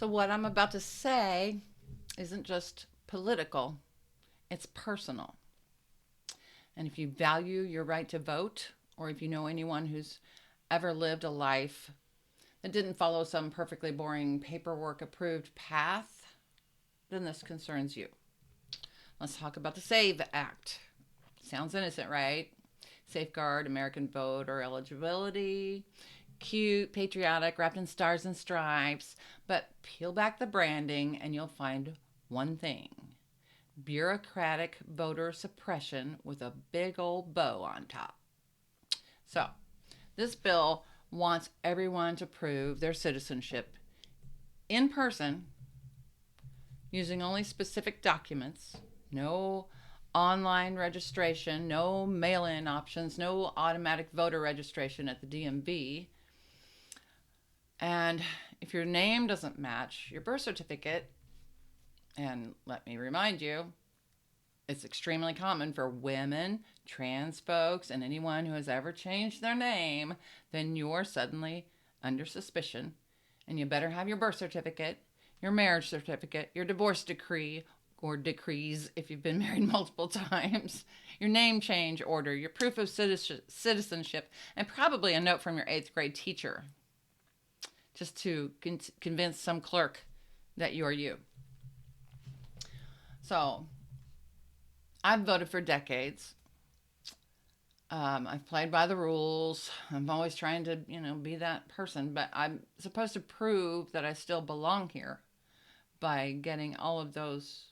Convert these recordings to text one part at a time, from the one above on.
So, what I'm about to say isn't just political, it's personal. And if you value your right to vote, or if you know anyone who's ever lived a life that didn't follow some perfectly boring paperwork approved path, then this concerns you. Let's talk about the SAVE Act. Sounds innocent, right? Safeguard American voter eligibility. Cute, patriotic, wrapped in stars and stripes. But peel back the branding and you'll find one thing: bureaucratic voter suppression with a big old bow on top. So, this bill wants everyone to prove their citizenship in person using only specific documents, no online registration, no mail in options, no automatic voter registration at the DMV. And if your name doesn't match your birth certificate, and let me remind you, it's extremely common for women, trans folks, and anyone who has ever changed their name, then you're suddenly under suspicion. And you better have your birth certificate, your marriage certificate, your divorce decree or decrees if you've been married multiple times, your name change order, your proof of citizenship, and probably a note from your 8th grade teacher just to convince some clerk that you're you. So, I've voted for decades. I've played by the rules. I'm always trying to, be that person, but I'm supposed to prove that I still belong here by getting all of those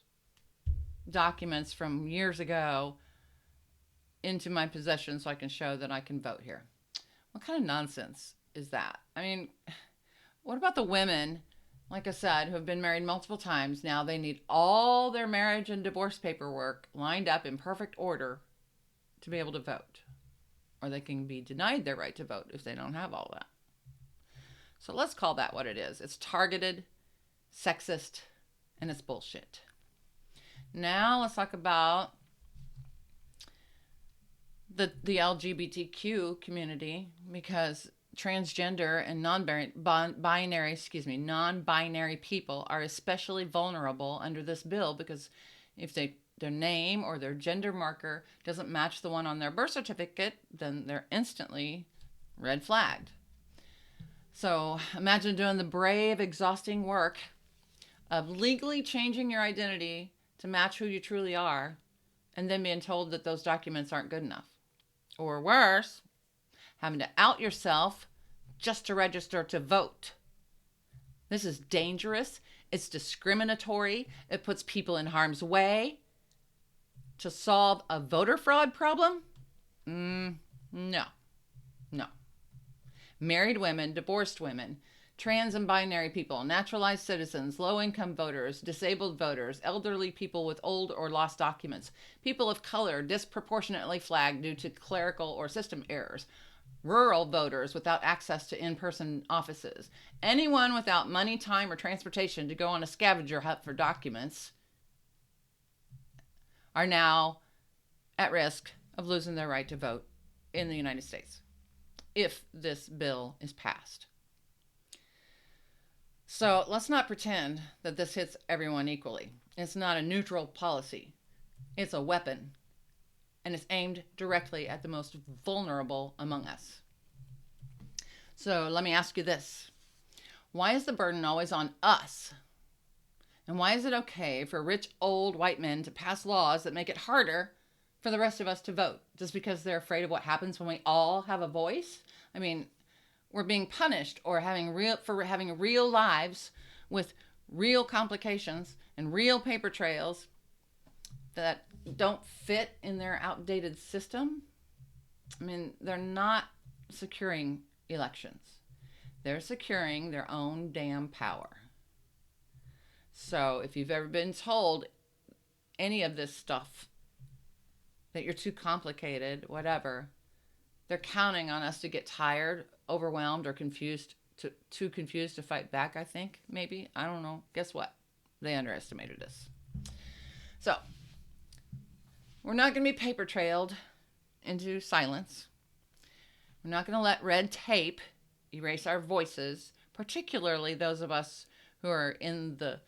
documents from years ago into my possession so I can show that I can vote here. What kind of nonsense is that? I mean, what about the women, like I said, who have been married multiple times? Now they need all their marriage and divorce paperwork lined up in perfect order to be able to vote. Or they can be denied their right to vote if they don't have all that. So let's call that what it is. It's targeted, sexist, and it's bullshit. Now let's talk about the LGBTQ community, because transgender and non-binary people are especially vulnerable under this bill, because if their name or their gender marker doesn't match the one on their birth certificate, then they're instantly red flagged. So imagine doing the brave, exhausting work of legally changing your identity to match who you truly are, and then being told that those documents aren't good enough. Or worse, having to out yourself just to register to vote. This is dangerous. It's discriminatory. It puts people in harm's way. To solve a voter fraud problem? No. Married women, divorced women, trans and binary people, naturalized citizens, low-income voters, disabled voters, elderly people with old or lost documents, people of color disproportionately flagged due to clerical or system errors, rural voters without access to in-person offices, anyone without money, time, or transportation to go on a scavenger hunt for documents are now at risk of losing their right to vote in the United States if this bill is passed. So let's not pretend that this hits everyone equally. It's not a neutral policy. It's a weapon, and it's aimed directly at the most vulnerable among us. So let me ask you this. Why is the burden always on us? And why is it okay for rich old white men to pass laws that make it harder for the rest of us to vote just because they're afraid of what happens when we all have a voice? I mean, we're being punished for having real lives with real complications and real paper trails that don't fit in their outdated system. I mean, they're not securing elections. They're securing their own damn power. So if you've ever been told any of this stuff, that you're too complicated, whatever, they're counting on us to get tired, overwhelmed, or too confused to fight back, I think, maybe. I don't know. Guess what? They underestimated us. So, we're not going to be paper trailed into silence. We're not going to let red tape erase our voices, particularly those of us who are in the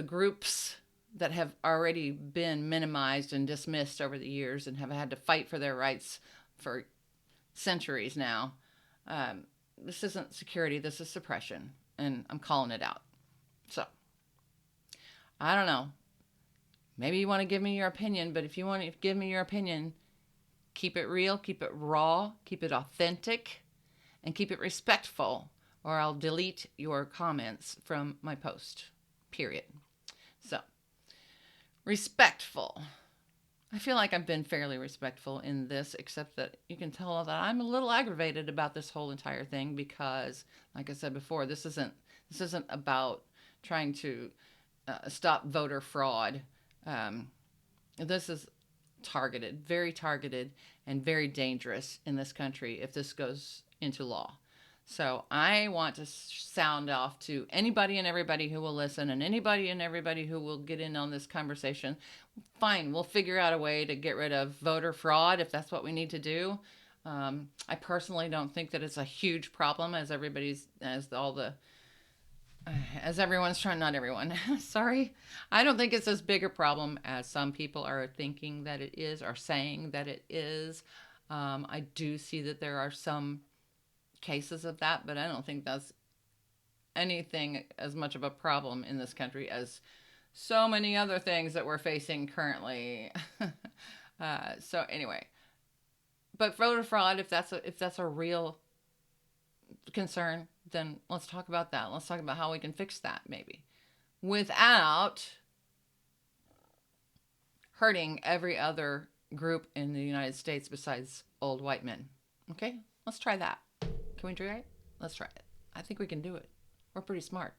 groups that have already been minimized and dismissed over the years and have had to fight for their rights for centuries now. This isn't security, this is suppression, and I'm calling it out. So, I don't know. Maybe you want to give me your opinion, but if you want to give me your opinion, keep it real, keep it raw, keep it authentic, and keep it respectful, or I'll delete your comments from my post. Period. So, respectful. I feel like I've been fairly respectful in this, except that you can tell that I'm a little aggravated about this whole entire thing because, like I said before, this isn't about trying to stop voter fraud. This is very targeted, and very dangerous in this country if this goes into law. So I want to sound off to anybody and everybody who will listen, and anybody and everybody who will get in on this conversation. Fine, we'll figure out a way to get rid of voter fraud if that's what we need to do. I personally don't think that it's a huge problem as everyone's trying, not everyone, sorry. I don't think it's as big a problem as some people are thinking that it is, or saying that it is. I do see that there are some cases of that, but I don't think that's anything as much of a problem in this country as so many other things that we're facing currently. So anyway, but voter fraud, if that's a real concern, then let's talk about that. Let's talk about how we can fix that, maybe, without hurting every other group in the United States besides old white men. Okay? Let's try that. Can we try it? Let's try it. I think we can do it. We're pretty smart.